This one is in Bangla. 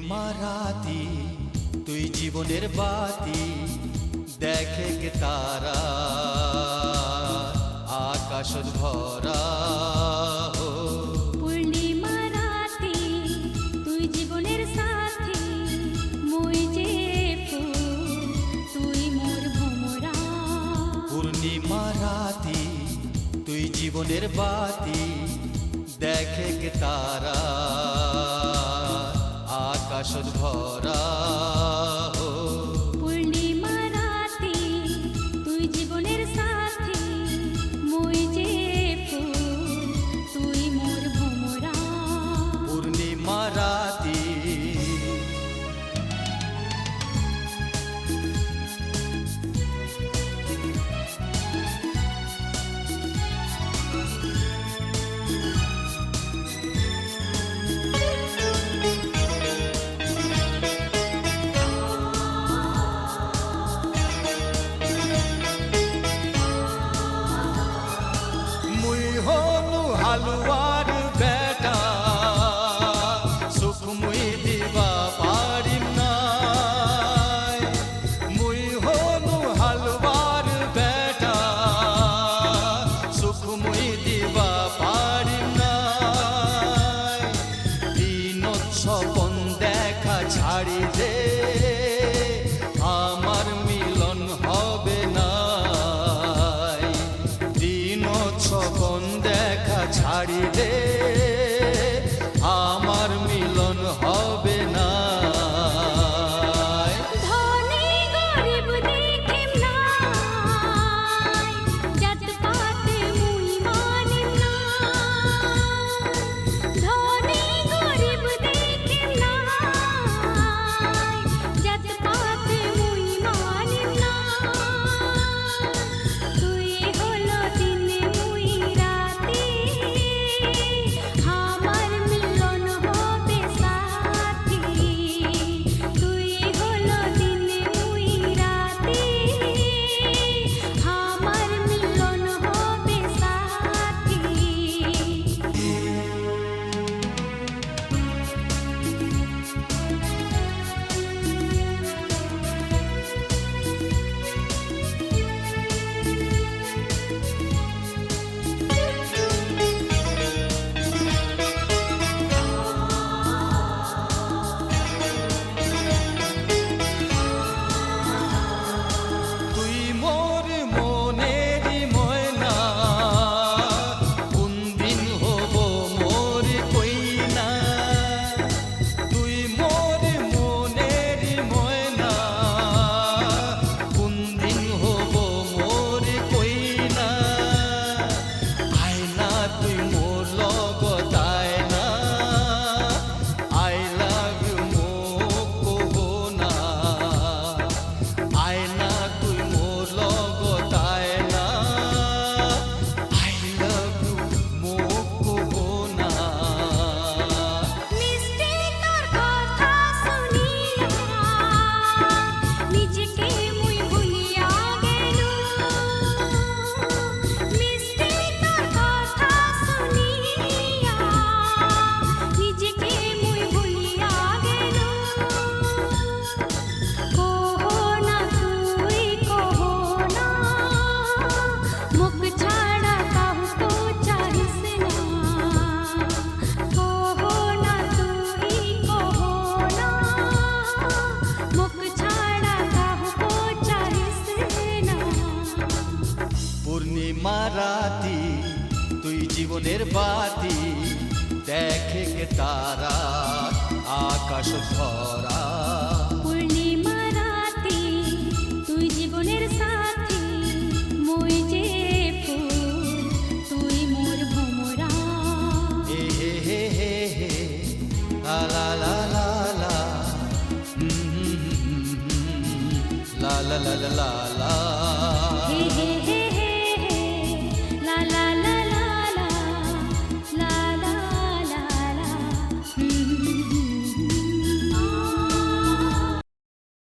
পূর্ণিমা রাতি তুই জীবনের বাতি, দেখে কে তারা আকাশ ভরা। পূর্ণিমা রাতি তুই জীবনের সাথী, মই যে ফুল তুই মোর ভোমরা। পূর্ণিমা রাতি তুই জীবনের বাতি, দেখে কে তারা আকাশ ভরা। পূর্ণিমা রাতি তুই জীবনের সাথী, মই যে ফুল তুই মোর ভোমরা। পূর্ণিমা রাতি হালুয়ার বেটা, সুখ মুই দিবা পারিম নাই। মুই হনু হালুয়ার বেটা, সুখ মুই দিবা পারিম নাই। দিনত স্বপন দেখা ছাড়ি দে, আমার মিলন হবে না। দিনত স্বপন দেখা ছাড়ি দে, আমার মিলন হবে না। ধনী গরিব দেখিম নাই, জাত পাত মুই মানিম নাই। ধনী গরিব দেখিম নাই, জাত পাত মুই মানিম নাই। তুই হলো দিনে মুই রাতি, আমার মিলন হবে সাথী। তুই হলো দিনে মুই রাতি, আমার মিলন হবে সাথী। তুই মোর মনের ময়না, কোন দিন হব মোর কইনা। তুই মোর মনের ময়না, কোন দিন হব মোর কইনা। আয়না তুই মোর লগত আয়না, আই লাভ ইউ মোক কব না। আয়না তুই মোর লগত আয়না, আই লাভ ইউ মোক কব না। মিষ্টি তোর কথা শুনিয়া, নিজেকে মুই ভুলিয়া গেলু। মিষ্টি তোর কথা শুনিয়া, নিজেকে মুই ভুলিয়া গেলু। কহো না তুই কহো না, মুখ ছাড়া কাউকে চাহিস না। কহো না তুই কহো না, মুখ ছাড়া কাউকে চাহিস না। পূর্ণিমা রাতি তুই জীবনের বাতি, দেখে কে তারা আকাশ ভরা। পূর্ণিমা রাতি তুই জীবনের সাথী, মই যে ফুল তুই মোর ভোমরা। হে হে হে হে হে, লা লা লা লা লা, লা লা লা লা লা। হে হে